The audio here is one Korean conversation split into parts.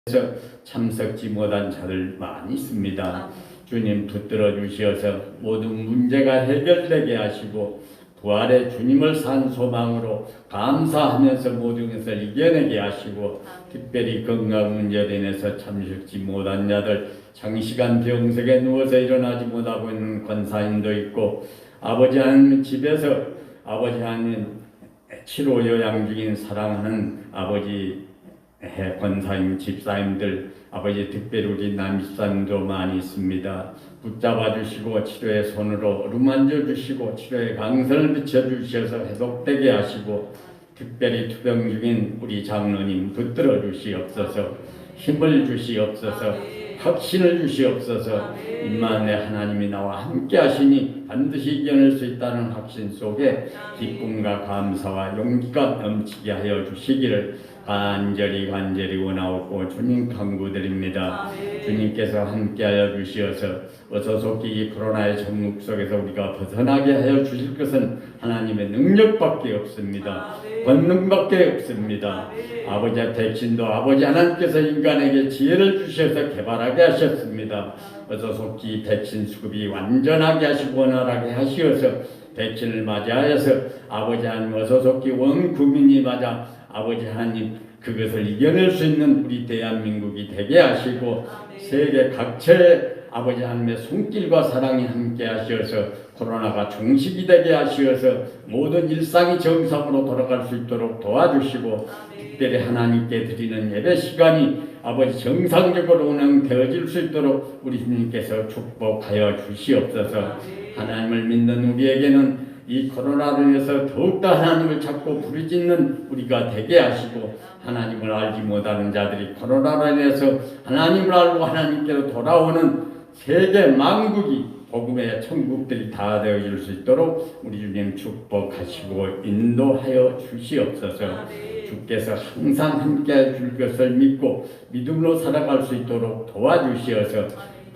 그래서 참석지 못한 자들 많이 있습니다. 주님 붙들어 주시어서 모든 문제가 해결되게 하시고 부활의 주님을 산 소망으로 감사하면서 모든 것을 이겨내게 하시고 특별히 건강 문제로 인해서 참석지 못한 자들, 장시간 병석에 누워서 일어나지 못하고 있는 권사님도 있고, 아버지 하나님 집에서 아버지 하나님 치료 요양 중인 사랑하는 아버지 권사님, 집사님들, 아버지 특별히 우리 남집사님도 많이 있습니다. 붙잡아 주시고 치료의 손으로 어루만져 주시고 치료의 강선을 비춰주셔서 회복되게 하시고, 특별히 투병 중인 우리 장로님 붙들어 주시옵소서. 힘을 주시옵소서. 확신을 주시옵소서. 임마누엘 하나님이 나와 함께 하시니 반드시 이겨낼 수 있다는 확신 속에 기쁨과 감사와 용기가 넘치게 하여 주시기를 간절히 원하옵고 주님 간구드립니다. 주님께서 함께하여 주시어서 어서 속히 이 코로나의 전국 속에서 우리가 벗어나게 하여 주실 것은 하나님의 능력밖에 없습니다. 권능밖에 없습니다. 아버지의 백신도 아버지 하나님께서 인간에게 지혜를 주셔서 개발하게 하셨습니다. 어서 속히 백신 수급이 완전하게 하시고 원활하게 하시어서 백신을 맞이하여서 아버지 하나님 어서 속히 원 국민이 맞아 아버지 하나님 그것을 이겨낼 수 있는 우리 대한민국이 되게 하시고 세계 각처에 아버지 하나님의 손길과 사랑이 함께 하시어서 코로나가 종식이 되게 하시어서 모든 일상이 정상으로 돌아갈 수 있도록 도와주시고, 특별히 하나님께 드리는 예배 시간이 아버지 정상적으로 운영되어질 수 있도록 우리 주님께서 축복하여 주시옵소서. 하나님을 믿는 우리에게는 이 코로나로 인해서 더욱더 하나님을 찾고 부르짖는 우리가 되게 하시고, 하나님을 알지 못하는 자들이 코로나로 인해서 하나님을 알고 하나님께로 돌아오는 세계 만국이 복음의 천국들이 다 되어질 수 있도록 우리 주님 축복하시고 인도하여 주시옵소서. 주께서 항상 함께해 줄 것을 믿고 믿음으로 살아갈 수 있도록 도와주시어서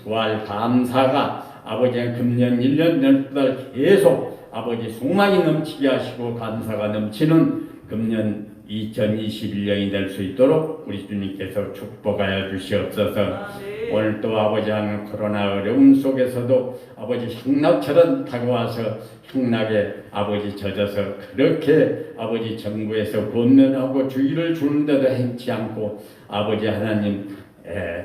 부활 감사가 아버지의 금년 1년 연달 계속 아버지 소망이 넘치게 하시고 감사가 넘치는 금년 2021년이 될 수 있도록 우리 주님께서 축복하여 주시옵소서. 오늘 또 아버지 하는 코로나 어려움 속에서도 아버지 향락처럼 다가와서 향락에 아버지 젖어서 그렇게 아버지 정부에서 권면하고 주의를 주는데도 행치 않고 아버지 하나님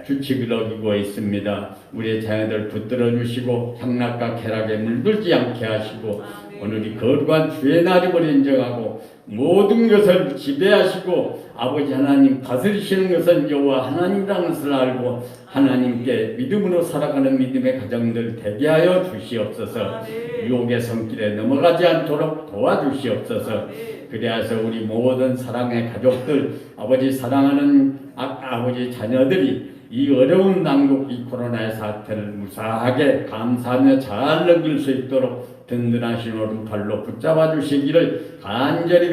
규칙을 어기고 있습니다. 우리의 자녀들 붙들어 주시고 향락과 쾌락에 물들지 않게 하시고 오늘이 거룩한 주의 날임을 인정하고 모든 것을 지배하시고 아버지 하나님 다스리시는 것은 여호와 하나님이라는 것을 알고 하나님께 믿음으로 살아가는 믿음의 가정들 되게 하여 주시옵소서. 유혹의 손길에 넘어가지 않도록 도와주시옵소서. 그리하여 우리 모든 사랑의 가족들, 아버지 사랑하는 아버지 자녀들이 이 어려운 난국 이 코로나의 사태를 무사하게 감사하며 잘 넘길 수 있도록 든든하신 오른팔로 붙잡아 주시기를 간절히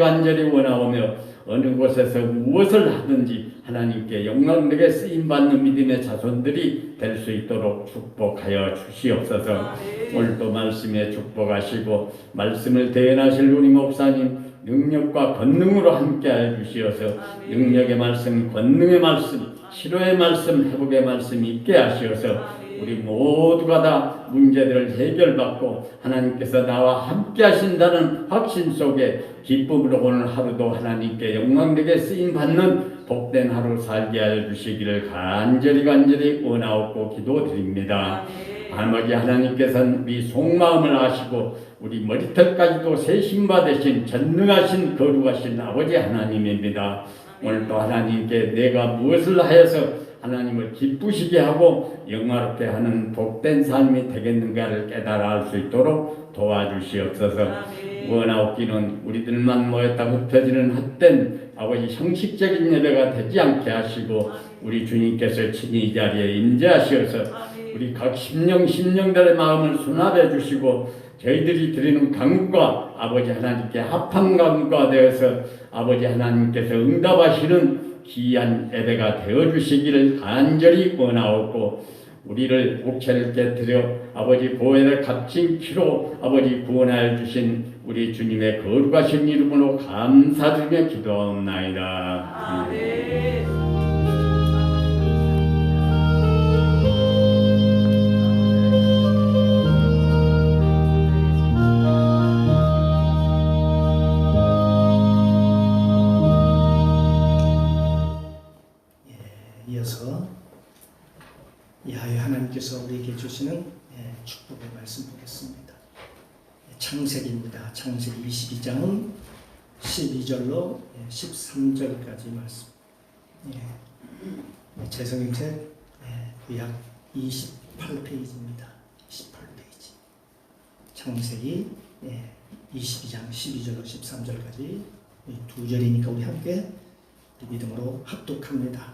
원하오며 어느 곳에서 무엇을 하든지 하나님께 영광되게 쓰임받는 믿음의 자손들이 될 수 있도록 축복하여 주시옵소서. 오늘도 말씀에 축복하시고 말씀을 대연하실 우리 목사님 능력과 권능으로 함께하여 주시어서 능력의 말씀, 권능의 말씀, 치료의 말씀, 회복의 말씀 있게 하시어서 우리 모두가 다 문제들을 해결받고 하나님께서 나와 함께 하신다는 확신 속에 기쁨으로 오늘 하루도 하나님께 영광되게 쓰임받는 복된 하루 살게 하여 주시기를 간절히 원하옵고 기도드립니다. 아버지 하나님께서는 우리 속마음을 아시고 우리 머리털까지도 세심받으신 전능하신 거룩하신 아버지 하나님입니다. 오늘도 하나님께 내가 무엇을 하여서 하나님을 기쁘시게 하고 영화롭게 하는 복된 삶이 되겠는가를 깨달아 알 수 있도록 도와주시옵소서. 원하옵기는 우리들만 모였다 흩어지는 헛된 아버지 형식적인 예배가 되지 않게 하시고 우리 주님께서 친히 이 자리에 임재하시어서 우리 각 심령들의 마음을 수납해 주시고 저희들이 드리는 간구가 아버지 하나님께 합한 간구가 되어서 아버지 하나님께서 응답하시는 귀한 예배가 되어주시기를 간절히 원하옵고 우리를 옥체를 깨뜨려 아버지 보혈의 값진 피로 아버지 구원하여 주신 우리 주님의 거룩하신 이름으로 감사드리며 기도하옵나이다. 아멘. 이어서 야훼 하나님께서 우리에게 주시는 축복의 말씀 보겠습니다. 창세기입니다. 창세기 22장은 12절로 13절까지 말씀. 제 성경책 구약 28페이지입니다. 28페이지. 창세기 22장 12절로 13절까지 두 절이니까 우리 함께 믿음으로 합독합니다.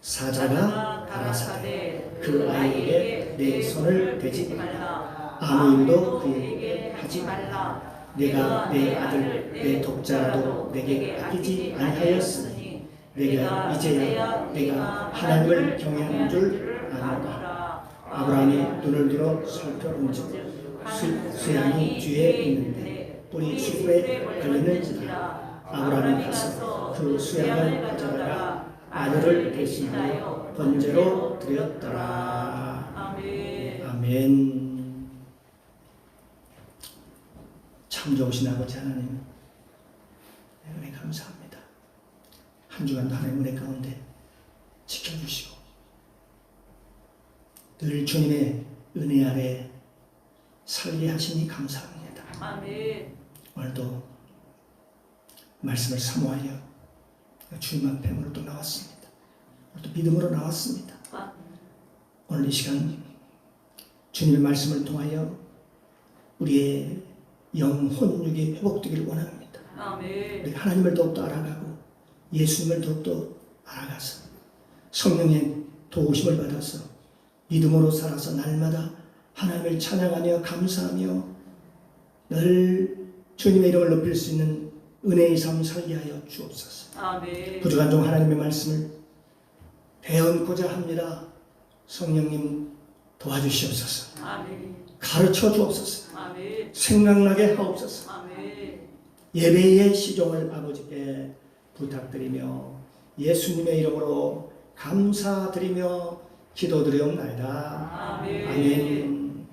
사자가 가라사대 그 아이에게 내 손을 대지 말라. 아무 일도 그에게 하지 말라. 내가 내 아들 내 독자라도 내게 아끼지 아니하였으니 내가 이제야 내가 하나님을 경외하는 줄 아노라. 아브라함이 눈을 들어 살펴본즉 수양이 뒤에 있는데 뿔이 수풀에 걸리는지라. 아브라함이 가서 그 수양을 가져다가 아들을 대신하여 번제로 드렸더라. 아멘. 참 좋으신 아버지 하나님, 은혜 감사합니다. 한 주간도 하나님 은혜 가운데 지켜주시고 늘 주님의 은혜 아래 살게 하시니 감사합니다. 아멘. 오늘도 말씀을 사모하여 주님 앞에 오늘 또 나왔습니다. 오늘 또 믿음으로 나왔습니다. 오늘 이 시간 주님의 말씀을 통하여 우리의 영혼 육이 회복되기를 원합니다. 아멘. 우리 하나님을 더욱더 알아가고 예수님을 더욱더 알아가서 성령의 도우심을 받아서 믿음으로 살아서 날마다 하나님을 찬양하며 감사하며 늘 주님의 이름을 높일 수 있는 은혜의 삶 살게 하여 주옵소서. 아멘. 부족한 종 하나님의 말씀을 배운고자 합니다. 성령님 도와주시옵소서. 아멘. 가르쳐 주옵소서. 아멘. 생각나게 하옵소서. 아멘. 예배의 시종을 아버지께 부탁드리며 예수님의 이름으로 감사드리며 기도드리옵나이다. 아멘. 아멘.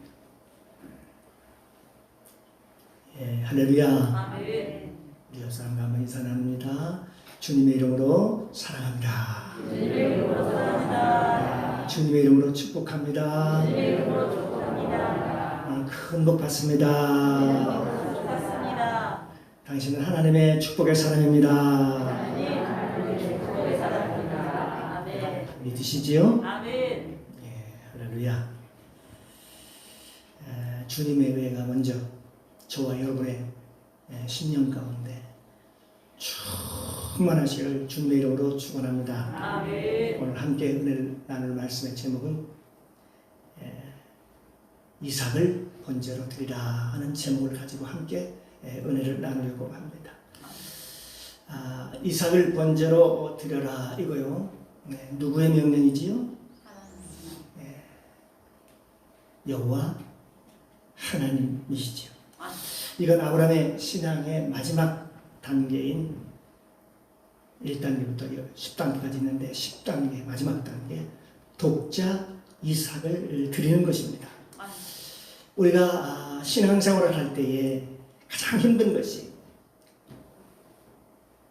할렐루야. 아멘. 우리 사람과 한번 인사 나눕니다. 주님의 이름으로 사랑합니다. 주님의 이름으로 사랑합니다. 주님의 이름으로 축복합니다. 주님의 이름으로 축복합니다. 큰 복 받습니다. 당신은 하나님의 축복의 사람입니다. 하나님의 축복의 사람입니다. 아멘. 믿으시지요? 아멘. 할렐루야. 주님의 은혜가 먼저 저와 여러분의 10년 가운데 충만하시기를 주님의 이름으로 축원합니다. 아멘. 오늘 함께 은혜를 나눌 말씀의 제목은 이삭을 번제로 드리라 하는 제목을 가지고 함께 은혜를 나누려고 합니다. 이삭을 번제로 드려라 이거요. 누구의 명령이지요? 여호와 하나님이시죠. 이건 아브라함의 신앙의 마지막 단계인 1단계부터 10단계까지 있는데 10단계 마지막 단계 독자 이삭을 드리는 것입니다. 우리가 신앙생활을 할 때에 가장 힘든 것이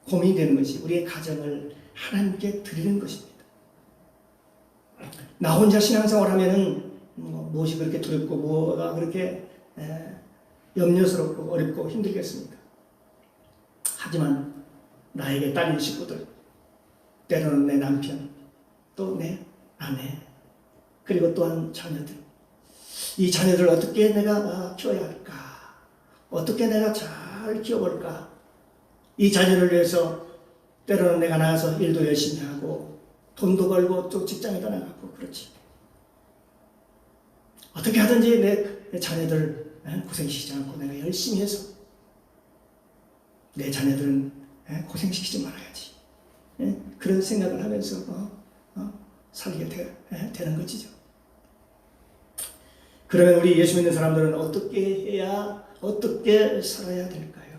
고민이 되는 것이 우리의 가정을 하나님께 드리는 것입니다. 나 혼자 신앙생활을 하면은 무엇이 그렇게 두렵고 뭐가 그렇게 염려스럽고 어렵고 힘들겠습니까? 하지만 나에게 딸린 식구들, 때로는 내 남편, 또 내 아내, 그리고 또한 자녀들, 이 자녀들을 어떻게 내가 키워야 할까? 어떻게 내가 잘 키워볼까? 이 자녀를 위해서 때로는 내가 나가서 일도 열심히 하고 돈도 벌고 또 직장에도 나가고 그렇지. 어떻게 하든지 내 자녀들 고생시키지 않고 내가 열심히 해서 내 자녀들은 고생시키지 말아야지. 그런 생각을 하면서 살게 되는 것이죠. 그러면 우리 예수 믿는 사람들은 어떻게 해야 어떻게 살아야 될까요?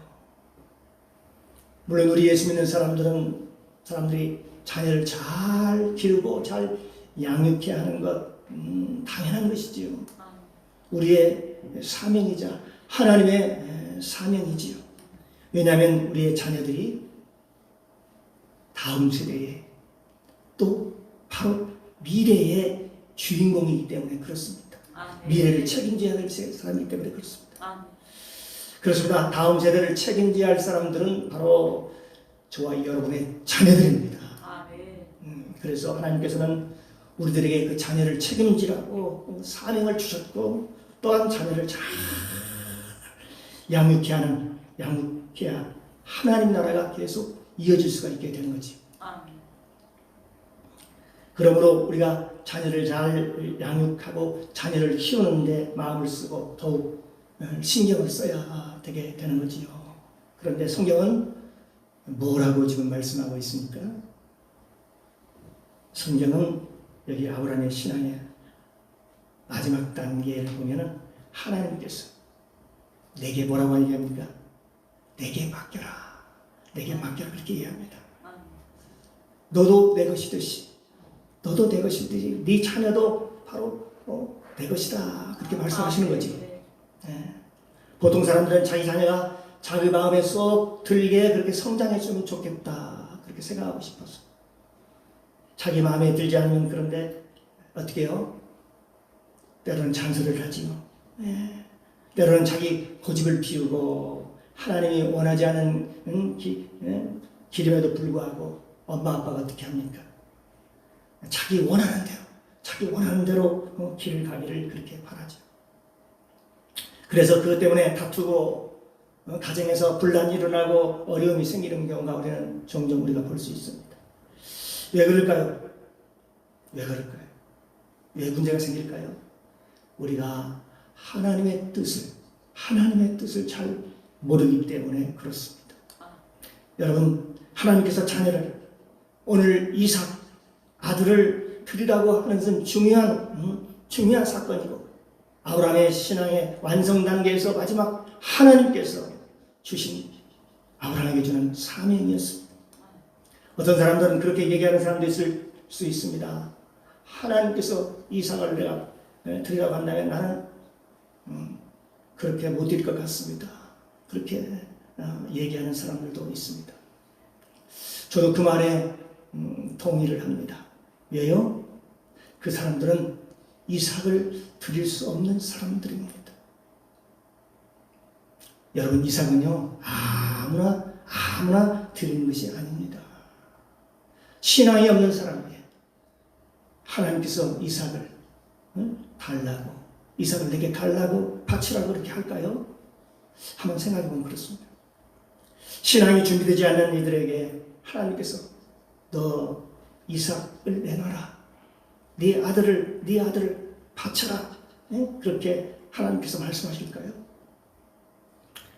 물론 우리 예수 믿는 사람들이 자녀를 잘 기르고 잘 양육해야 하는 것 당연한 것이지요. 우리의 사명이자 하나님의 사명이지요. 왜냐하면 우리의 자녀들이 다음 세대에 또 바로 미래의 주인공이기 때문에 그렇습니다. 미래를 책임져야 될 사람이기 때문에 그렇습니다. 그렇습니다. 다음 세대를 책임져야 할 사람들은 바로 저와 여러분의 자녀들입니다. 그래서 하나님께서는 우리들에게 그 자녀를 책임지라고 사명을 주셨고, 또한 자녀를 잘 양육해야 하나님 나라가 계속 이어질 수가 있게 되는 거지. 그러므로 우리가 자녀를 잘 양육하고 자녀를 키우는데 마음을 쓰고 더욱 신경을 써야 되게 되는 거지요. 그런데 성경은 뭐라고 지금 말씀하고 있습니까? 성경은 여기 아브라함의 신앙의 마지막 단계를 보면은 하나님께서 내게 뭐라고 얘기합니까? 내게 맡겨라. 내게 맡겨라. 그렇게 얘기합니다. 너도 내 것이듯이 네 자녀도 바로 내 것이다. 그렇게 말씀하시는 거지. 네. 보통 사람들은 자기 자녀가 자기 마음에 쏙 들게 그렇게 성장해주면 좋겠다. 그렇게 생각하고 싶어서. 자기 마음에 들지 않으면 그런데 어떻게 해요? 때로는 잔소리를 하지요. 네. 때로는 자기 고집을 피우고 하나님이 원하지 않은 길임에도 불구하고 엄마 아빠가 어떻게 합니까? 자기 원하는 대로 길을 가기를 그렇게 바라죠. 그래서 그것 때문에 다투고 가정에서 분란이 일어나고 어려움이 생기는 경우가 우리는 종종 우리가 볼 수 있습니다. 왜 그럴까요? 왜 문제가 생길까요? 우리가 하나님의 뜻을 잘 모르기 때문에 그렇습니다. 여러분, 하나님께서 자녀를 오늘 이삭 아들을 드리라고 하는 것은 중요한 사건이고, 아브라함의 신앙의 완성 단계에서 마지막 하나님께서 주신 아브라함에게 주는 사명이었습니다. 어떤 사람들은 그렇게 얘기하는 사람도 있을 수 있습니다. 하나님께서 이삭을 내가 드리라고 한다면 나는 그렇게 못 드릴 것 같습니다. 그렇게 얘기하는 사람들도 있습니다. 저도 그 말에 동의를 합니다. 왜요? 그 사람들은 이삭을 드릴 수 없는 사람들입니다. 여러분, 이삭은요 아무나 드리는 것이 아닙니다. 신앙이 없는 사람에게 하나님께서 이삭을 이삭을 내게 달라고 바치라고 그렇게 할까요? 한번 생각해보면 그렇습니다. 신앙이 준비되지 않는 이들에게 하나님께서 너 이삭을 내놔라. 네 아들을 바쳐라. 그렇게 하나님께서 말씀하실까요?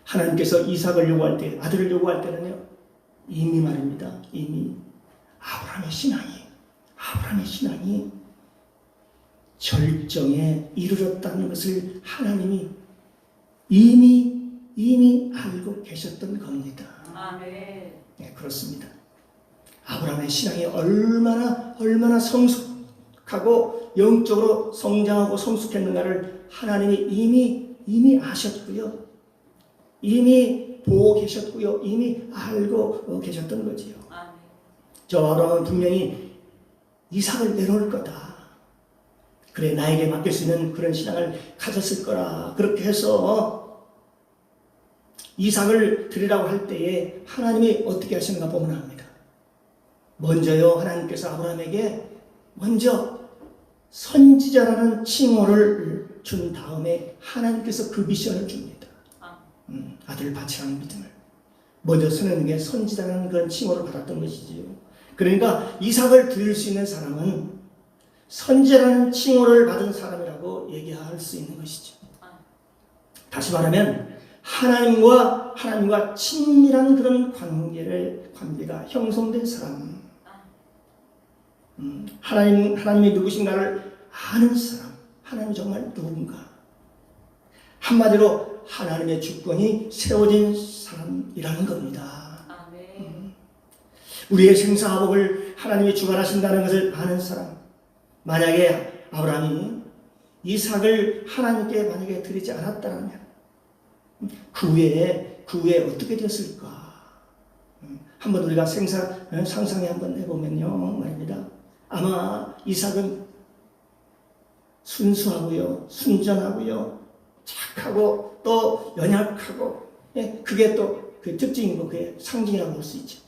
하나님께서 이삭을 요구할 때, 아들을 요구할 때는요, 이미 말입니다. 이미 아브라함의 신앙이 절정에 이르렀다는 것을 하나님이 이미 알고 계셨던 겁니다. 네, 그렇습니다. 아브라함의 신앙이 얼마나 성숙하고 영적으로 성장하고 성숙했는가를 하나님이 이미 아셨고요. 이미 보고 계셨고요. 이미 알고 계셨던 거지요. 저 아브라함은 분명히 이삭을 내놓을 거다. 그래, 나에게 맡길 수 있는 그런 신앙을 가졌을 거라. 그렇게 해서 이삭을 드리라고 할 때에 하나님이 어떻게 하시는가 보면 합니다. 먼저요, 하나님께서 아브라함에게 먼저 선지자라는 칭호를 준 다음에 하나님께서 그 미션을 줍니다. 아들을 바치라는 믿음을. 먼저 서는 게 선지자라는 그런 칭호를 받았던 것이지요. 그러니까 이삭을 드릴 수 있는 사람은 선지자라는 칭호를 받은 사람이라고 얘기할 수 있는 것이죠. 다시 말하면 하나님과 친밀한 그런 관계가 형성된 사람. 하나님이 누구신가를 아는 사람. 하나님이 정말 누군가. 한마디로 하나님의 주권이 세워진 사람이라는 겁니다. 우리의 생사화복을 하나님이 주관하신다는 것을 아는 사람. 만약에 아브라함이 이삭을 하나님께 만약에 드리지 않았다면 그 후에 어떻게 됐을까? 한번 우리가 상상해 한번 해보면요, 말입니다. 아마 이삭은 순수하고요, 순전하고요, 착하고 또 연약하고, 예, 그게 또 그 특징이고 그의 상징이라고 볼 수 있죠.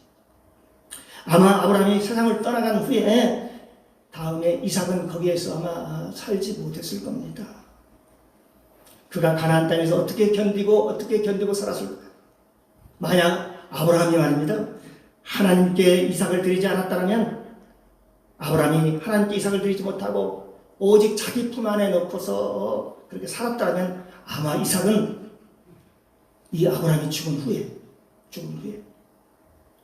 아마 아브라함이 세상을 떠나간 후에 다음에 이삭은 거기에서 아마 살지 못했을 겁니다. 그가 가나안 땅에서 어떻게 견디고 살았을까? 만약 아브라함이 말입니다, 하나님께 이삭을 드리지 않았다면, 아브라함이 하나님께 이삭을 드리지 못하고 오직 자기 품 안에 넣고서 그렇게 살았다면 아마 이삭은 이 아브라함이 죽은 후에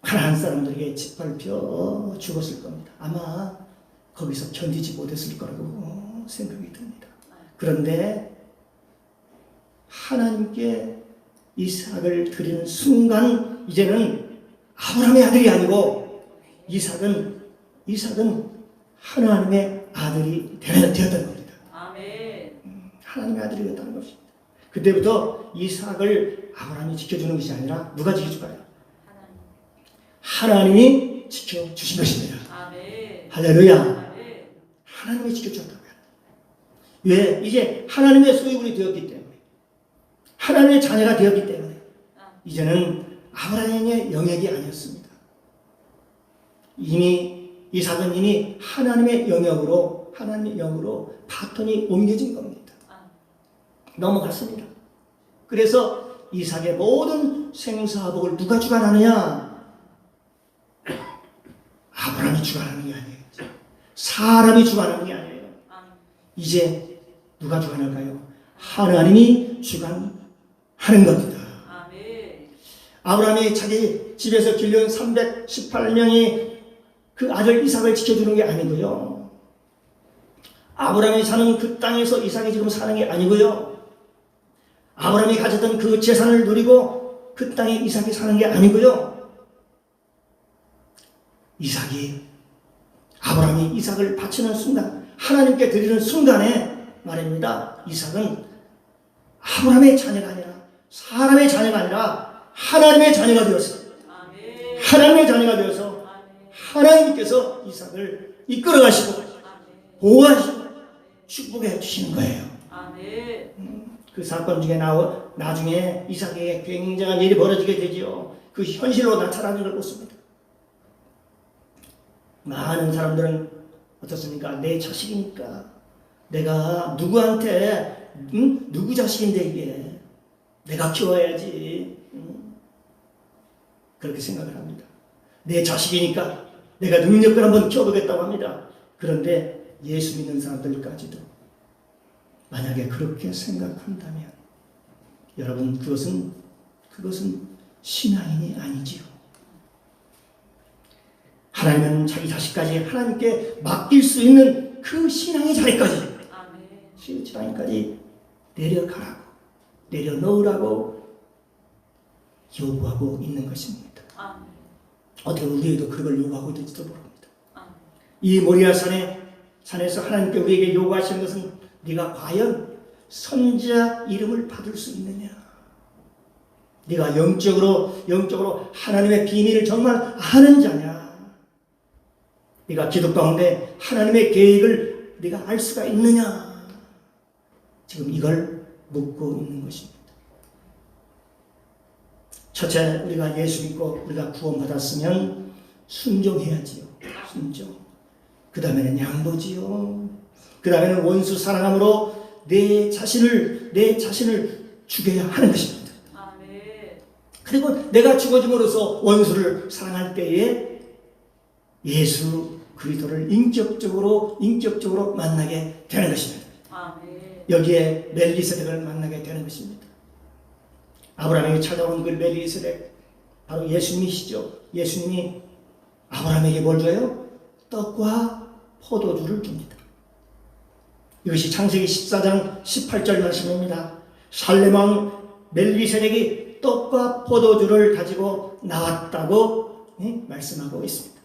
가나안 사람들에게 짓밟혀 죽었을 겁니다. 아마 거기서 견디지 못했을 거라고 생각이 듭니다. 그런데 하나님께 이삭을 드리는 순간 이제는 아브라함의 아들이 아니고 이삭은 하나님의 아들이 되었던 겁니다. 하나님의 아들이 되었다는 것입니다. 그때부터 이삭을 아브라함이 지켜주는 것이 아니라 누가 지켜줄까요? 하나님이 지켜주신 것입니다. 할렐루야. 하나님이 지켜주었다고요. 왜? 이제 하나님의 소유물이 되었기 때문에, 하나님의 자녀가 되었기 때문에 이제는 아브라함의 영역이 아니었습니다. 이삭은 이미 하나님의 영역으로 바톤이 옮겨진 겁니다. 넘어갔습니다. 그래서 이삭의 모든 생사복을 누가 주관하느냐? 아브라함이 주관하는 게 아니에요. 사람이 주관하는 게 아니에요. 이제 누가 주관할까요? 하나님이 주관하는 겁니다. 아브라함이 자기 집에서 길러온 318명이 그 아들 이삭을 지켜주는 게 아니고요. 아브라함이 사는 그 땅에서 이삭이 지금 사는 게 아니고요. 아브라함이 가졌던 그 재산을 누리고 그 땅에 이삭이 사는 게 아니고요. 아브라함이 이삭을 바치는 순간, 하나님께 드리는 순간에 말입니다. 이삭은 아브라함의 자녀가 아니라, 사람의 자녀가 아니라 하나님의 자녀가 되었어요. 하나님의 자녀가 되어서 하나님께서 이삭을 이끌어 가시고 보호하시고 축복해 주시는 거예요. 그 사건 중에 나중에 이삭에게 굉장한 일이 벌어지게 되지요. 그 현실로 나타나는 걸 보습니다. 많은 사람들은 어떻습니까? 내 자식이니까, 내가 누구한테 누구 자식인데 이게 내가 키워야지, 그렇게 생각을 합니다. 내 자식이니까 내가 능력을 한번 키워보겠다고 합니다. 그런데 예수 믿는 사람들까지도 만약에 그렇게 생각한다면 여러분, 그것은 신앙인이 아니지요. 하나님은 자기 자식까지 하나님께 맡길 수 있는 그 신앙의 자리까지, 내려가라고, 내려놓으라고 요구하고 있는 것입니다. 어떻게 우리에도 그걸 요구하고 있는지도 모릅니다. 이 모리아 산에서 하나님께 우리에게 요구하시는 것은 네가 과연 선지자 이름을 받을 수 있느냐? 네가 영적으로 하나님의 비밀을 정말 아는 자냐? 네가 기도 가운데 하나님의 계획을 네가 알 수가 있느냐? 지금 이걸 묻고 있는 것입니다. 첫째, 우리가 예수 믿고 우리가 구원받았으면 순종해야지요. 순종. 그 다음에는 양보지요. 그 다음에는 원수 사랑함으로 내 자신을 죽여야 하는 것입니다. 그리고 내가 죽어짐으로써 원수를 사랑할 때에 예수 그리스도를 인격적으로 만나게 되는 것입니다. 여기에 멜기세덱을 만나게 되는 것입니다. 아브라함에게 찾아온 그 멜기세덱, 바로 예수님이시죠. 예수님이 아브라함에게 뭘 줘요? 떡과 포도주를 줍니다. 이것이 창세기 14장 18절 말씀입니다. 살렘왕 멜기세덱이 떡과 포도주를 가지고 나왔다고 말씀하고 있습니다.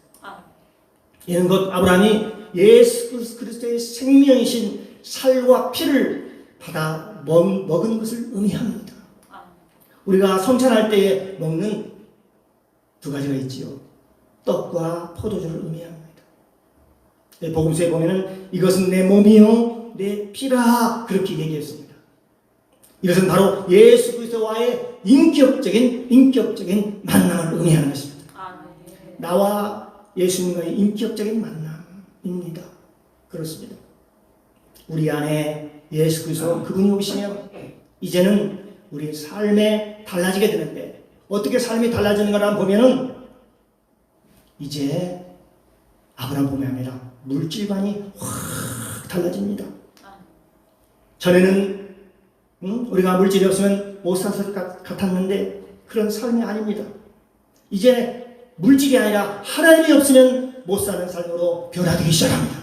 이는 곧 아브라함이 예수 그리스도의 생명이신 살과 피를 받아 먹은 것을 의미합니다. 우리가 성찬할 때에 먹는 두 가지가 있지요. 떡과 포도주를 의미합니다. 복음서에 보면은 이것은 내 몸이요 내 피라 그렇게 얘기했습니다. 이것은 바로 예수 그리스도와의 인격적인 만남을 의미하는 것입니다. 나와 예수님과의 인격적인 만남입니다. 그렇습니다. 우리 안에 예수 그리스도 그분이 오시면 이제는 우리 삶에 달라지게 되는데 어떻게 삶이 달라지는가를 보면은 이제 아브라함 봄이 아니라 물질관이 확 달라집니다. 전에는 우리가 물질이 없으면 못 살 것 같았는데 그런 삶이 아닙니다. 이제 물질이 아니라 하나님이 없으면 못 사는 삶으로 변화되기 시작합니다.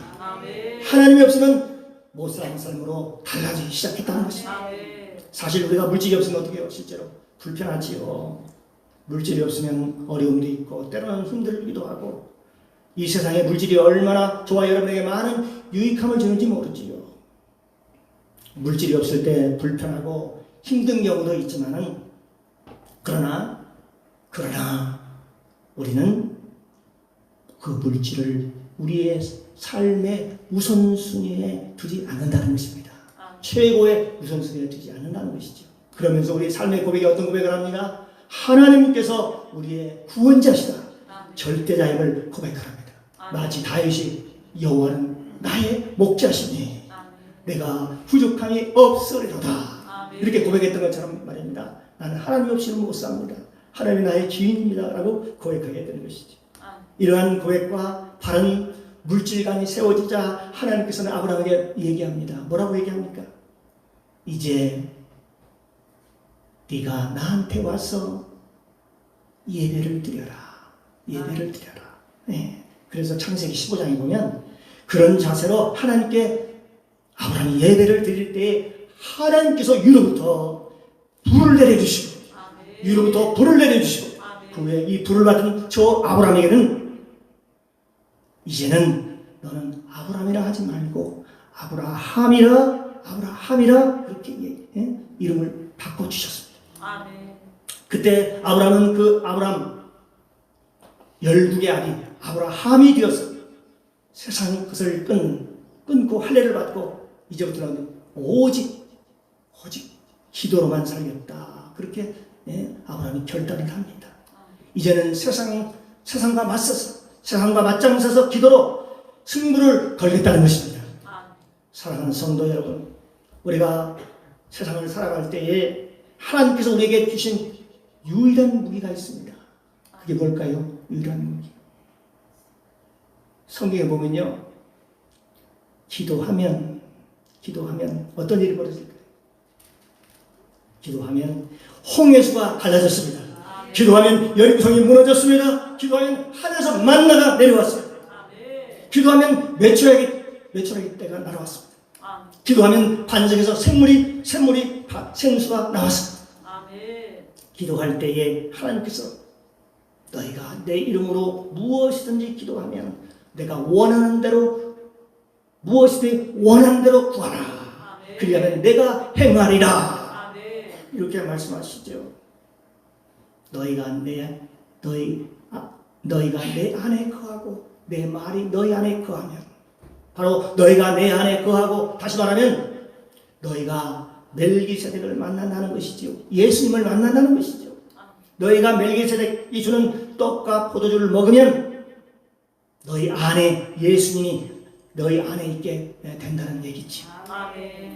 하나님이 없으면 못 사는 삶으로 달라지기 시작했다는 것입니다. 사실 우리가 물질이 없으면 어떻게 해요? 실제로 불편하지요. 물질이 없으면 어려움도 있고 때로는 힘들기도 하고 이 세상에 물질이 얼마나 저와 여러분에게 많은 유익함을 주는지 모르지요. 물질이 없을 때 불편하고 힘든 경우도 있지만은 그러나 우리는 그 물질을 우리의 삶의 우선순위에 두지 않는다는 것입니다. 최고의 우선순위에 두지 않는다는 것이죠. 그러면서 우리 삶의 고백이 어떤 고백을 합니다? 하나님께서 우리의 구원자시다. 절대자임을 고백합니다. 마치 다윗이 여호와는 나의 목자시니 내가 부족함이 없으리로다. 이렇게 고백했던 것처럼 말입니다. 나는 하나님 없이는 못 삽니다. 하나님이 나의 주인입니다. 라고 고백하게 되는 것이죠. 이러한 고백과 바른 물질관이 세워지자 하나님께서는 아브라함에게 얘기합니다. 뭐라고 얘기합니까? 이제 네가 나한테 와서 예배를 드려라. 예배를 드려라. 네. 그래서 창세기 15장에 보면 그런 자세로 하나님께 아브라함이 예배를 드릴 때 하나님께서 위로부터 불을 내려주시고 위로부터 불을 내려주시고 그 후에 이 불을 받은 저 아브라함에게는 이제는 너는 아브라함이라 하지 말고 아브라함이라 그렇게 이름을 바꿔주셨습니다. 그때 아브라함은 그 아브라함 12개 아들 아브라함이 되어서 세상 것을 끊고 할례를 받고 이제부터는 오직 기도로만 살겠다. 그렇게 아브라함이 결단을 합니다. 이제는 세상과 맞서서 세상과 맞장서서 기도로 승부를 걸겠다는 것입니다. 사랑하는 성도 여러분, 우리가 세상을 살아갈 때에 하나님께서 우리에게 주신 유일한 무기가 있습니다. 그게 뭘까요? 유일한 무기. 성경에 보면요, 기도하면 어떤 일이 벌어질까요? 기도하면 홍해수가 갈라졌습니다. 기도하면 여리고성이 무너졌습니다. 기도하면 하늘에서 만나가 내려왔습니다. 기도하면 메추라기 때가 날아왔습니다. 기도하면 반석에서 생수가 나왔습니다. 기도할 때에 하나님께서 너희가 내 이름으로 무엇이든지 기도하면 내가 원하는 대로 무엇이든 원하는 대로 구하라. 그리하면 내가 행하리라. 이렇게 말씀하시죠. 너희가 내 안에 거하고 내 말이 너희 안에 거하면 바로 너희가 내 안에 거하고 다시 말하면 너희가 멜기세덱을 만난다는 것이지요. 예수님을 만난다는 것이죠. 너희가 멜기세덱이 주는 떡과 포도주를 먹으면 너희 안에 예수님이 너희 안에 있게 된다는 얘기지.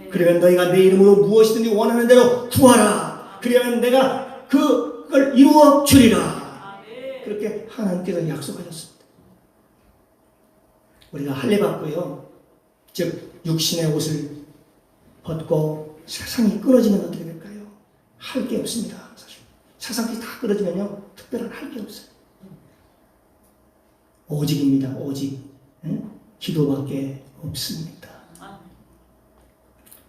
그러면 너희가 내 이름으로 무엇이든지 원하는 대로 구하라. 그러면 내가 그걸 이루어 주리라. 그렇게 하나님께서 약속하셨습니다. 우리가 할례 받고요, 즉 육신의 옷을 벗고 세상이 끊어지면 어떻게 될까요? 할 게 없습니다. 사실 세상이 다 끊어지면요, 특별한 할 게 없어요. 오직입니다. 오직 기도밖에 없습니다.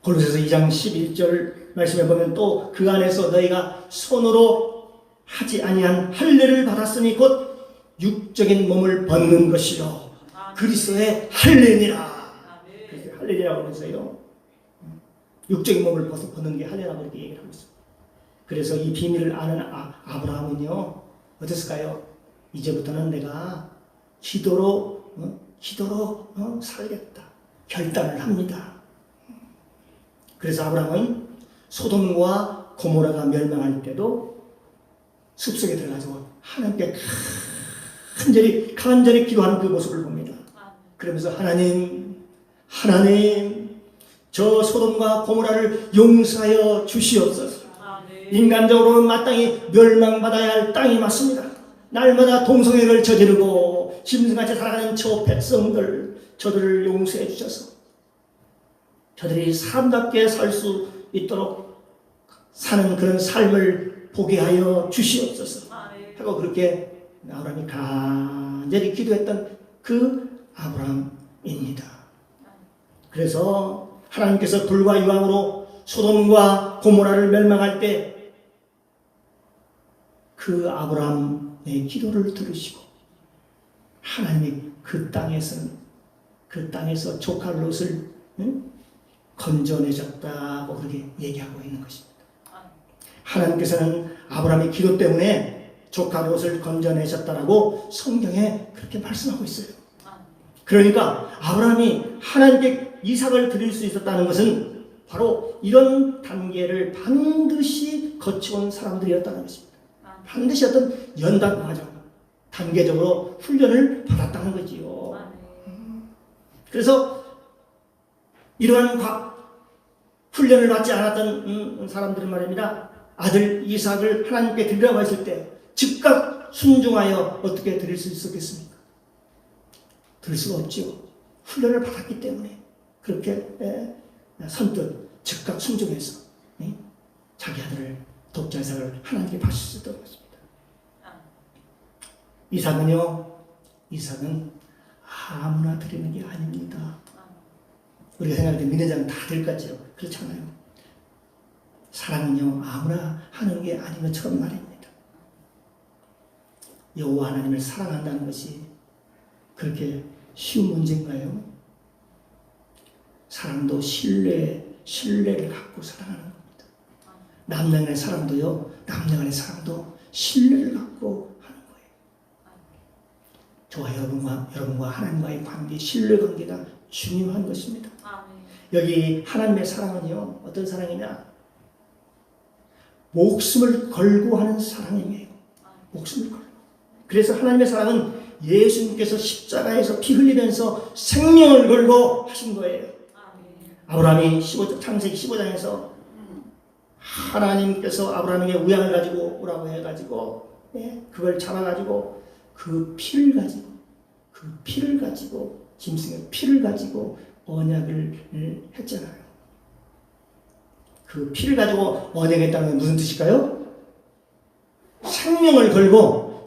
골로새서 2장 11절 말씀에 보면 또 그 안에서 너희가 손으로 하지 아니한 할례를 받았으니 곧 육적인 몸을 벗는 것이요 그리스도의 할례니라. 할례라고 그래서요, 육적인 몸을 벗는 게 할례라고 이렇게 얘기를 하고 있습니다. 그래서 이 비밀을 아는 아브라함은요 어땠을까요? 이제부터는 내가 기도로 기도로 살겠다 결단을 합니다. 그래서 아브라함은 소돔과 고모라가 멸망할 때도 숲속에 들어가서 하나님께 간절히 기도하는 그 모습을 봅니다. 그러면서 하나님 저 소돔과 고모라를 용서하여 주시옵소서. 인간적으로는 마땅히 멸망받아야 할 땅이 맞습니다. 날마다 동성애를 저지르고 짐승같이 살아가는 저 백성들, 저들을 용서해 주셔서 저들이 사람답게 살 수 있도록 사는 그런 삶을 보게 하여 주시옵소서 하고 그렇게 아브라함이 간절히 기도했던 그 아브라함입니다. 그래서 하나님께서 불과 유황으로 소돔과 고모라를 멸망할 때 그 아브라함의 기도를 들으시고 하나님이 그 땅에서 조카 롯을 건져내셨다고 그렇게 얘기하고 있는 것입니다. 하나님께서는 아브라함의 기도 때문에 조카 롯을 건져내셨다라고 성경에 그렇게 말씀하고 있어요. 그러니까 아브라함이 하나님께 이삭을 드릴 수 있었다는 것은 바로 이런 단계를 반드시 거쳐온 사람들이었다는 것입니다. 반드시 어떤 연단 과정, 단계적으로 훈련을 받았다는 거지요. 그래서 이러한 훈련을 받지 않았던 사람들은 말입니다. 아들 이삭을 하나님께 드리라고 했을 때 즉각 순종하여 어떻게 드릴 수 있었겠습니까? 드릴 수가 없지요. 훈련을 받았기 때문에 그렇게 선뜻 즉각 순종해서 자기 아들을 독자 이삭을 하나님께 바칠 수 있도록 했습니다. 이삭은 아무나 드리는 게 아닙니다. 우리가 생각할 때 믿는 자는 다 드릴 것 같죠. 그렇잖아요. 사랑은요 아무나 하는 게 아닌 것처럼 말입니다. 여호와 하나님을 사랑한다는 것이 그렇게 쉬운 문제인가요? 사랑도 신뢰를 갖고 사랑하는 겁니다. 남녀 간의 사랑도요, 남녀 간의 사랑도 신뢰를 갖고 하는 거예요. 저와 여러분과 하나님과의 관계, 신뢰 관계가 중요한 것입니다. 여기 하나님의 사랑은요, 어떤 사랑이냐? 목숨을 걸고 하는 사랑이에요. 목숨을 걸고. 그래서 하나님의 사랑은 예수님께서 십자가에서 피 흘리면서 생명을 걸고 하신 거예요. 아브라함이 창세기 15장에서 하나님께서 아브라함에게 우양을 가지고 오라고 해가지고 그걸 잡아가지고 그 피를 가지고 짐승의 피를 가지고 언약을 했잖아요. 그 피를 가지고 언약했다는 건 무슨 뜻일까요? 생명을 걸고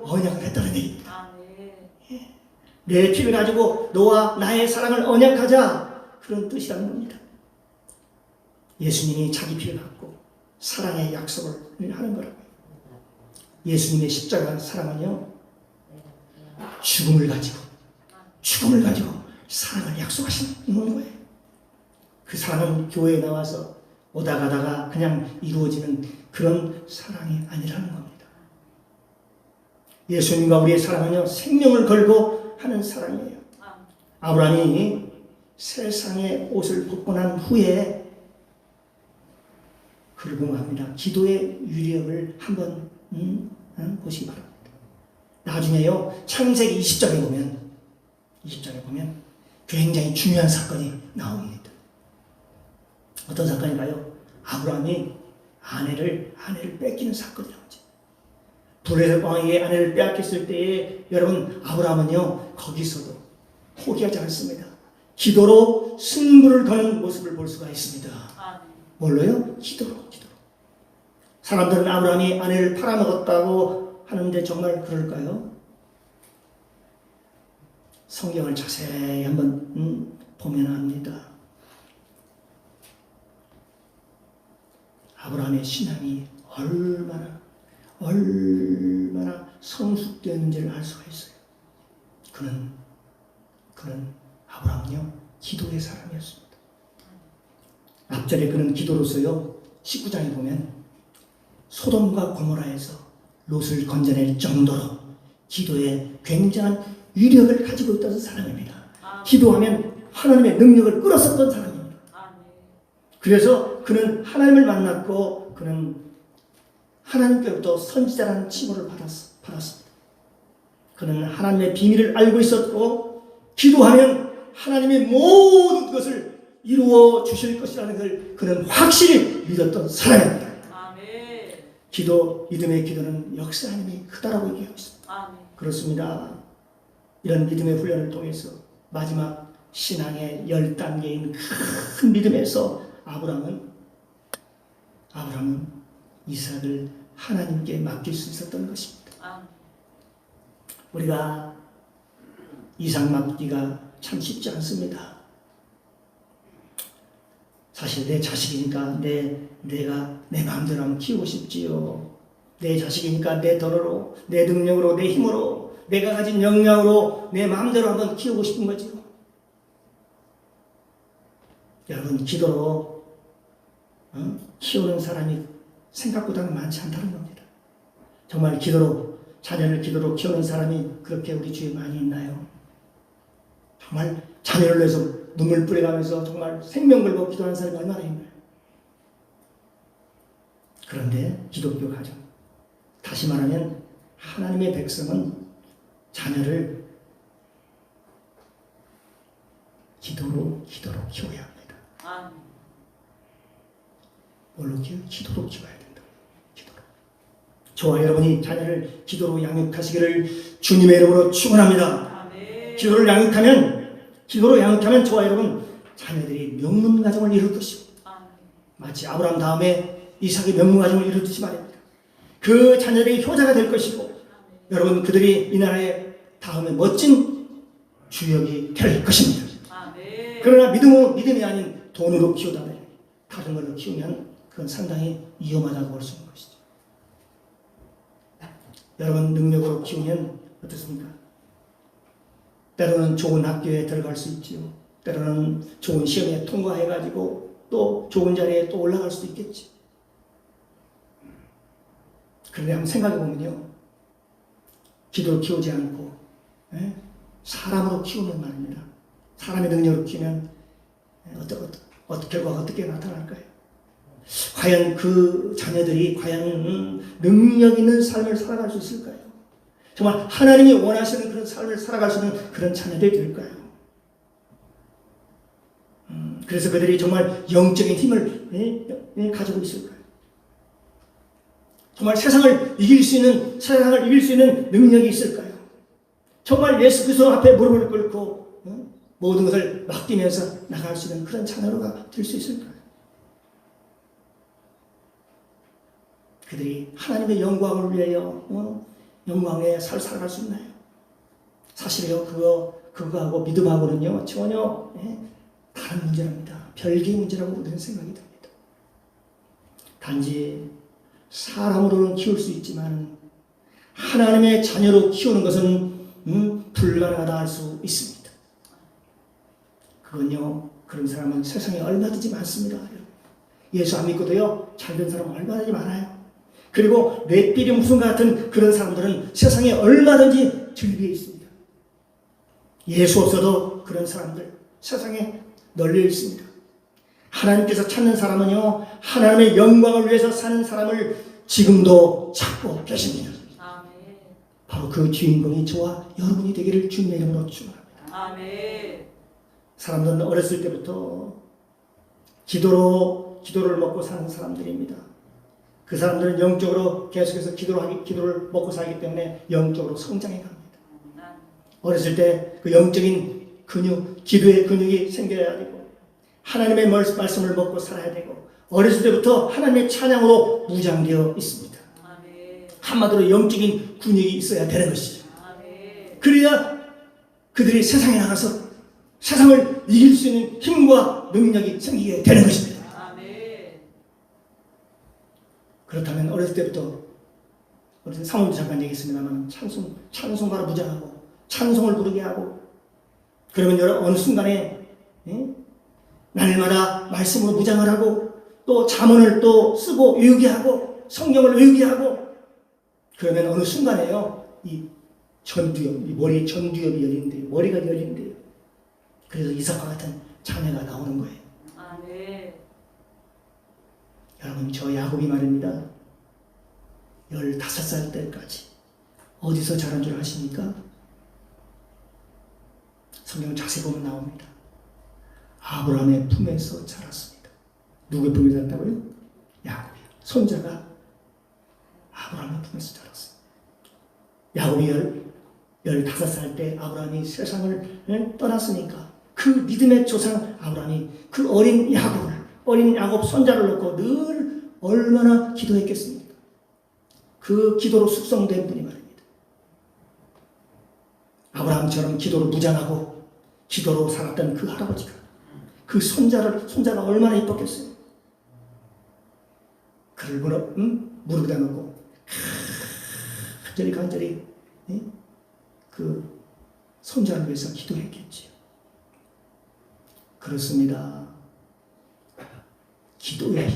언약을 했다는 얘기입니다. 내 피를 가지고 너와 나의 사랑을 언약하자, 그런 뜻이라는 겁니다. 예수님이 자기 피를 갖고 사랑의 약속을 하는 거라고요. 예수님의 십자가 사랑은요, 죽음을 가지고 사랑을 약속하시는 거예요. 그 사랑은 교회에 나와서 오다 가다가 그냥 이루어지는 그런 사랑이 아니라는 겁니다. 예수님과 우리의 사랑은요, 생명을 걸고 하는 사랑이에요. 아브라함이 세상의 옷을 벗고 난 후에 그러고합니다. 기도의 유력을 한번 보시기 바랍니다. 나중에요, 창세기 20장에 보면 굉장히 중요한 사건이 나옵니다. 어떤 사건인가요? 아브라함이 아내를 뺏기는 사건이 나오죠. 블레셋 왕에게 아내를 빼앗겼을 때에 여러분, 아브라함은요 거기서도 포기하지 않습니다. 기도로 승부를 거는 모습을 볼 수가 있습니다. 뭘로요? 기도로. 사람들은 아브라함이 아내를 팔아먹었다고 하는데 정말 그럴까요? 성경을 자세히 한번 보면 압니다. 아브라함의 신앙이 얼마나 성숙되었는지를 알 수가 있어요. 그는 아브라함은요, 기도의 사람이었습니다. 앞절에 그는 기도로서요, 19장에 보면 소돔과 고모라에서 롯을 건져낼 정도로 기도에 굉장한 위력을 가지고 있던 사람입니다. 아멘. 기도하면 하나님의 능력을 끌었었던 사람입니다. 아멘. 그래서 그는 하나님을 만났고 그는 하나님께로부터 선지자라는 칭호를 받았습니다. 그는 하나님의 비밀을 알고 있었고 기도하면 하나님의 모든 것을 이루어 주실 것이라는 걸 그는 확실히 믿었던 사람입니다. 아멘. 믿음의 기도는 역사 하나님이 크다라고 얘기하고 있습니다. 아멘. 그렇습니다. 이런 믿음의 훈련을 통해서 마지막 신앙의 10단계인 큰 믿음에서 아브라함은 이삭을 하나님께 맡길 수 있었던 것입니다. 아멘. 우리가 이삭 맡기가 참 쉽지 않습니다. 사실 내 자식이니까 내가 내 마음대로 하면 키우고 싶지요. 내 자식이니까 내 돈으로, 내 능력으로, 내 힘으로, 내가 가진 역량으로 내 마음대로 한번 키우고 싶은 거지요. 여러분, 기도로 키우는 사람이 생각보다는 많지 않다는 겁니다. 정말 자녀를 기도로 키우는 사람이 그렇게 우리 주위에 많이 있나요? 정말 자녀를 위해서 눈물 뿌려가면서 정말 생명 걸고 기도하는 사람이 얼마나 있나요? 그런데 기독교 가정, 다시 말하면 하나님의 백성은 자녀를 기도로 키워야 합니다. 아멘. 뭘로 기도로 키워야 된다. 기도로. 저와 여러분이 자녀를 기도로 양육하시기를 주님의 이름으로 축원합니다. 아멘. 기도로 양육하면 저와 여러분 자녀들이 명문 가정을 이룰 것이고 아멘. 마치 아브라함 다음에 이삭의 명문 가정을 이루듯이 말입니다. 그 자녀들이 효자가 될 것이고 여러분 그들이 이 나라의 다음에 멋진 주역이 될 것입니다. 아멘. 그러나 믿음이 아닌 돈으로 키우다가 다른 걸로 키우면 그건 상당히 위험하다고 볼 수 있는 것이죠. 여러분 능력으로 키우면 어떻습니까? 때로는 좋은 학교에 들어갈 수 있지요. 때로는 좋은 시험에 통과해가지고 또 좋은 자리에 또 올라갈 수도 있겠지. 그런데 한번 생각해보면요. 기도로 키우지 않고 사람으로 키우면 말입니다. 사람의 능력으로 키우면 결과가 어떻게 나타날까요? 과연 그 자녀들이 능력 있는 삶을 살아갈 수 있을까요? 정말 하나님이 원하시는 그런 삶을 살아갈 수 있는 그런 자녀들이 될까요? 그래서 그들이 정말 영적인 힘을 가지고 있을까요? 정말 세상을 이길 수 있는 능력이 있을까요? 정말 예수 그리스도 앞에 무릎을 꿇고 모든 것을 맡기면서 나갈 수 있는 그런 자녀가 될 수 있을까요? 그들이 하나님의 영광을 위하여 영광의 삶을 살아갈 수 있나요? 사실요, 그거하고 믿음하고는요, 전혀 다른 문제랍니다. 별개의 문제라고 우리는 생각이 듭니다. 단지 사람으로는 키울 수 있지만 하나님의 자녀로 키우는 것은 불가능하다 할 수 있습니다. 그건요, 그런 사람은 세상에 얼마든지 많습니다. 예수 안 믿고도요, 잘 된 사람은 얼마든지 많아요. 그리고 맷비리 무슨 같은 그런 사람들은 세상에 얼마든지 즐비해 있습니다. 예수 없어도 그런 사람들 세상에 널려 있습니다. 하나님께서 찾는 사람은요, 하나님의 영광을 위해서 사는 사람을 지금도 찾고 계십니다. 아멘. 바로 그 주인공이 저와 여러분이 되기를 주님의 이름으로 축원합니다. 아멘. 사람들은 어렸을 때부터 기도를 먹고 사는 사람들입니다. 그 사람들은 영적으로 계속해서 기도를 먹고 살기 때문에 영적으로 성장해 갑니다. 어렸을 때 그 영적인 기도의 근육이 생겨야 되고 하나님의 말씀을 먹고 살아야 되고 어렸을 때부터 하나님의 찬양으로 무장되어 있습니다. 아멘. 한마디로 영적인 근육이 있어야 되는 것이죠. 아멘. 그래야 그들이 세상에 나가서 세상을 이길 수 있는 힘과 능력이 생기게 되는 것입니다. 아멘. 그렇다면 어렸을 때부터 우리 사모님도 잠깐 얘기했습니다만 찬송가로 무장하고 찬송을 부르게 하고 그러면 어느 순간에 날마다 말씀으로 무장을 하고 또 잠언을 또 쓰고 외우게 하고 성경을 외우게 하고 그러면 어느 순간에요 이 전두엽, 이 머리에 전두엽이 열린대요. 머리가 열린대요. 그래서 이삭과 같은 자녀가 나오는 거예요. 아멘. 여러분, 저 야곱이 말입니다. 15살 때까지 어디서 자란 줄 아십니까? 성경 자세히 보면 나옵니다. 아브라함의 품에서 자랐습니다. 누구의 품에 자랐다고요? 야곱이요. 손자가 아브라함의 품에서 자랐어요. 야곱이 15살 때 아브라함이 세상을 떠났으니까 그 믿음의 조상 아브라함이 그 어린 야곱 손자를 놓고 늘 얼마나 기도했겠습니까? 그 기도로 숙성된 분이 말입니다. 아브라함처럼 기도로 무장하고 기도로 살았던 그 할아버지가 그 손자가 얼마나 이뻤겠어요. 그를 무릎에다 놓고 간절히 그 손자를 위해서 기도했겠지요. 그렇습니다. 기도의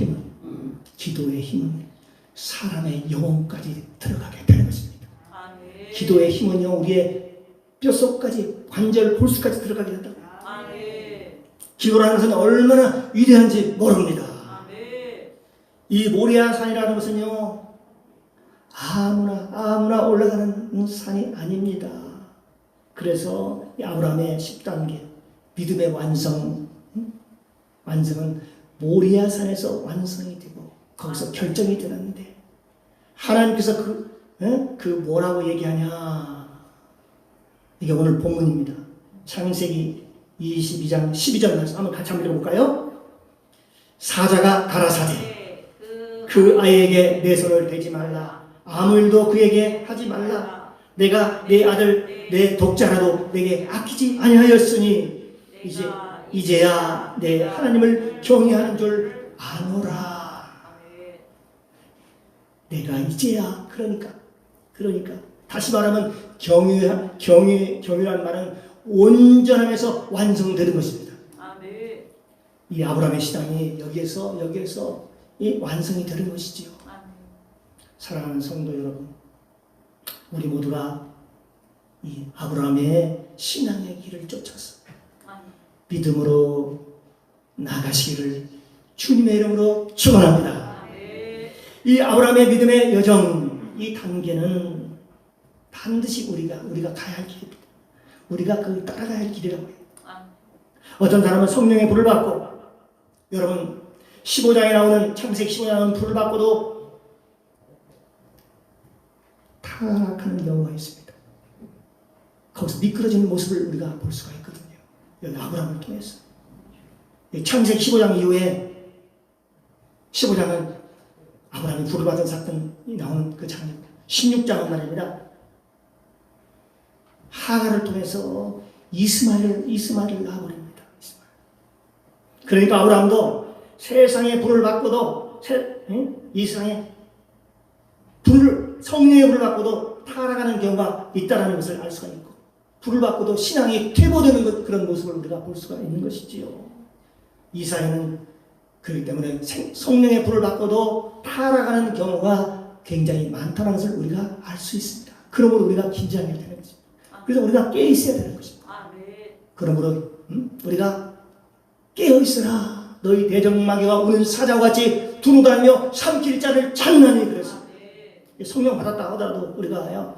힘은 사람의 영혼까지 들어가게 되는 것입니다. 아멘. 기도의 힘은요, 우리의 뼛속까지, 관절, 골수까지 들어가게 된다고. 아멘. 기도라는 것은 얼마나 위대한지 모릅니다. 아멘. 이 모리아 산이라는 것은요, 아무나 올라가는 산이 아닙니다. 그래서 이 아브라함의 10단계 믿음의 완성은 모리아 산에서 완성이 되고 거기서 결정이 되는데, 하나님께서 그 뭐라고 얘기하냐, 이게 오늘 본문입니다. 창세기 22장 12절 말씀 한번 같이 한번 읽어볼까요? 사자가 가라사대 그 아이에게 내 손을 대지 말라, 아무 일도 그에게 하지 말라. 내가 내 아들 내 독자라도 내게 아끼지 아니하였으니 이제야 내 하나님을 경외하는 줄 아노라. 내가 이제야, 그러니까 다시 말하면 경외란 말은 온전함에서 완성되는 것입니다. 아멘. 이 아브라함의 신앙이 여기에서 이 완성이 되는 것이지요. 아멘. 사랑하는 성도 여러분, 우리 모두가 이 아브라함의 신앙의 길을 쫓아서 아멘. 믿음으로 나가시기를 주님의 이름으로 축원합니다. 아멘. 이 아브라함의 믿음의 여정, 이 단계는 반드시 우리가 가야 할 길입니다. 우리가 그 따라가야 할 길이라고 해요. 아멘. 어떤 사람은 성령의 불을 받고, 여러분 15장에 나오는, 창세기 15장에 나오는 불을 받고도 타락하는 경우가 있습니다. 거기서 미끄러지는 모습을 우리가 볼 수가 있거든요. 여기 아브라함을 통해서. 창세기 15장 이후에 15장은 아브라함이 불을 받은 사건이 나오는 그 장면. 16장은 말입니다. 하가를 통해서 이스마엘을 낳아버립니다. 그러니까 아브라함도 세상의 불을 받고도, 이 세상에 성령의 불을 받고도 타락하는 경우가 있다는 것을 알 수가 있고, 불을 받고도 신앙이 퇴보되는 그런 모습을 우리가 볼 수가 있는 것이지요. 이사야는 그렇기 때문에 성령의 불을 받고도 타락하는 경우가 굉장히 많다는 것을 우리가 알 수 있습니다. 그러므로 우리가 긴장해야 되는 것입니다. 그래서 우리가 깨어 있어야 되는 것입니다. 아멘. 그러므로 우리가 깨어 있으라. 너희 대적마귀가 우는 사자와 같이 두루다니며 삼킬 자를 찾느니. 그래서 아멘. 성령 받았다 하더라도 우리가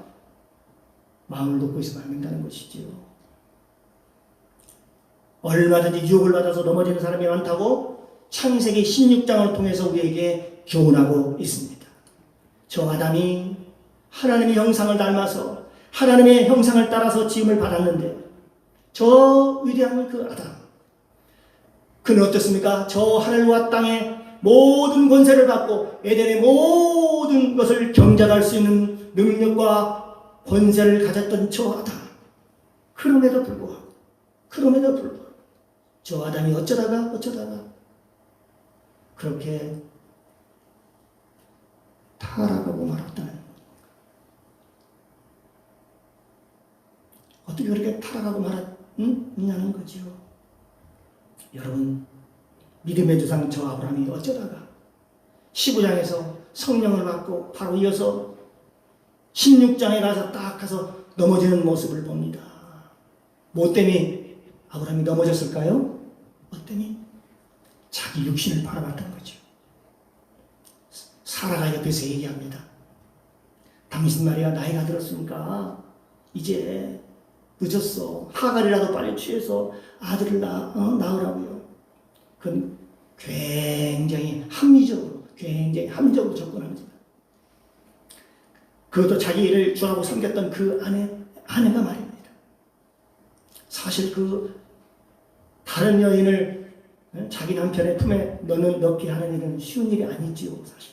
마음을 놓고 있으면 안 된다는 것이지요. 얼마든지 유혹을 받아서 넘어지는 사람이 많다고 창세기 16장을 통해서 우리에게 교훈하고 있습니다. 저 아담이 하나님의 형상을 닮아서 하나님의 형상을 따라서 지음을 받았는데, 저 위대한 그 아담, 그는 어떻습니까? 저 하늘과 땅의 모든 권세를 받고 에덴의 모든 것을 경작할 수 있는 능력과 권세를 가졌던 저 아담, 그럼에도 불구하고 저 아담이 어쩌다가 그렇게 타락하고 말았다는, 어떻게 그렇게 타락하고 말았냐는 거지요. 여러분, 믿음의 조상 저 아브라함이 어쩌다가 15장에서 성령을 받고 바로 이어서 16장에 가서 넘어지는 모습을 봅니다. 뭐 때문에 아브라함이 넘어졌을까요? 뭐 때문에? 자기 육신을 바라봤던 거죠. 사라가 옆에서 얘기합니다. 당신 말이야, 나이가 들었으니까 이제 늦었어. 하갈이라도 빨리 취해서 아들을 낳으라고요. 그건 굉장히 합리적으로 접근합니다. 그것도 자기를 주하고 섬겼던 그 아내가 말입니다. 사실 그 다른 여인을 자기 남편의 품에 넣게 하는 일은 쉬운 일이 아니지요, 사실.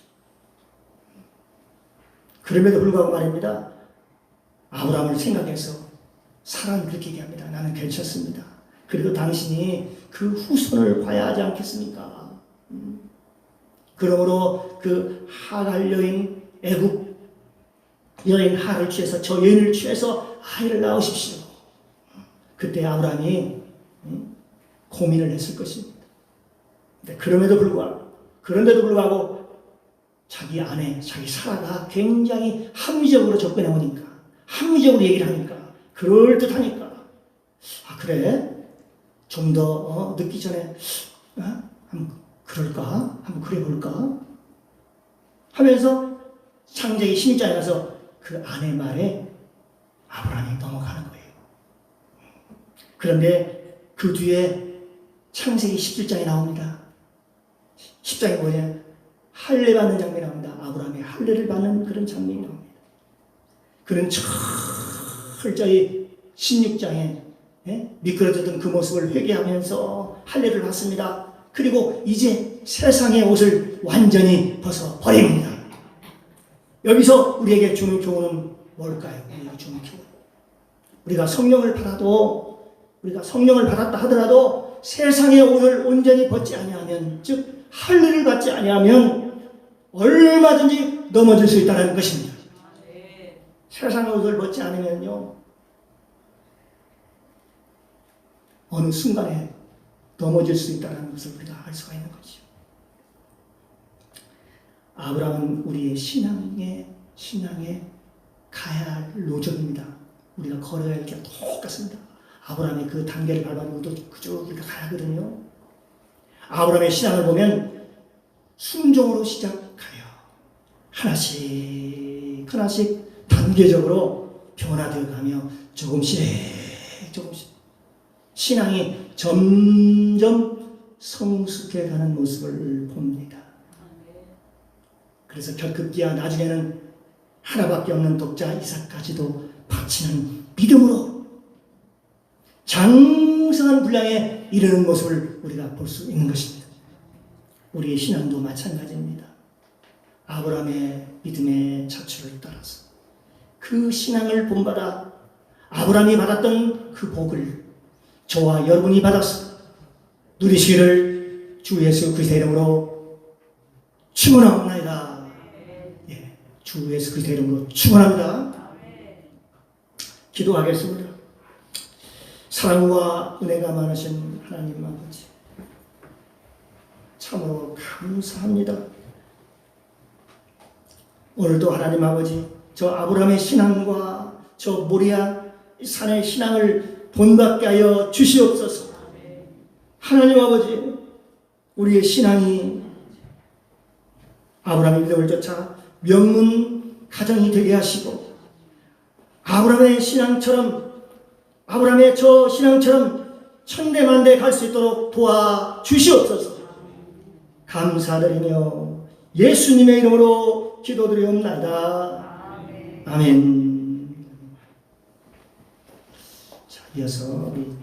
그럼에도 불구하고 말입니다. 아브라함을 생각해서 사람이 그렇게 얘기합니다. 나는 괜찮습니다. 그래도 당신이 그 후손을 봐야 하지 않겠습니까? 그러므로 그 하갈 여인, 애굽 여인 하를 취해서 저 여인을 취해서 아이를 낳으십시오. 그때 아브라함이 고민을 했을 것입니다. 그런데도 불구하고 자기 아내, 자기 사라가 굉장히 합리적으로 접근해 오니까, 합리적으로 얘기를 하니까, 그럴듯하니까, 아 그래? 좀 더 늦기 전에 한번 그럴까? 한번 그래볼까? 하면서 창세기 16장에 가서 그 아내 말에 아브라함이 넘어가는 거예요. 그런데 그 뒤에 창세기 17장에 나옵니다. 10장에 뭐냐? 할례 받는 장면이 나옵니다. 아브라함이 할례를 받는 그런 장면이 나옵니다. 그는 철저히 16장에 미끄러졌던 그 모습을 회개하면서 할례를 받습니다. 그리고 이제 세상의 옷을 완전히 벗어버립니다. 여기서 우리에게 주는 교훈은 뭘까요? 우리가 주는 교훈. 우리가 성령을 받았다 하더라도 세상의 옷을 온전히 벗지 아니하면, 즉 할례를 받지 아니하면 얼마든지 넘어질 수 있다는 것입니다. 세상의 옷을 벗지 않으면요, 어느 순간에 넘어질 수 있다는 것을 우리가 알 수가 있는 거죠. 아브라함은 우리의 신앙에 가야 할 노정입니다. 우리가 걸어야 할 길 똑같습니다. 아브라함의 그 단계를 밟아가고 그쪽 우리가 가야 하거든요. 아브라함의 신앙을 보면 순종으로 시작하여 하나씩 단계적으로 변화되어 가며 조금씩 신앙이 점점 성숙해가는 모습을 봅니다. 그래서 결급기야 나중에는 하나밖에 없는 독자 이삭까지도 바치는 믿음으로 장성한 분량에 이르는 모습을 우리가 볼 수 있는 것입니다. 우리의 신앙도 마찬가지입니다. 아브라함의 믿음의 자취를 따라서 그 신앙을 본받아 아브라함이 받았던 그 복을 저와 여러분이 받아서 누리시기를 주 예수 그리스도의 이름으로 축원합니다. 주 예수 그리스도의 이름으로 축원합니다. 기도하겠습니다. 사랑과 은혜가 많으신 하나님 아버지, 참으로 감사합니다. 오늘도 하나님 아버지, 저 아브라함의 신앙과 저 모리아 산의 신앙을 본받게 하여 주시옵소서. 하나님 아버지, 우리의 신앙이 아브라함의 믿음을 쫓아 명문 가정이 되게 하시고 아브라함의 저 신앙처럼 천대만대 갈 수 있도록 도와주시옵소서. 감사드리며 예수님의 이름으로 기도드리옵나이다. 아멘. 자, 이어서 우리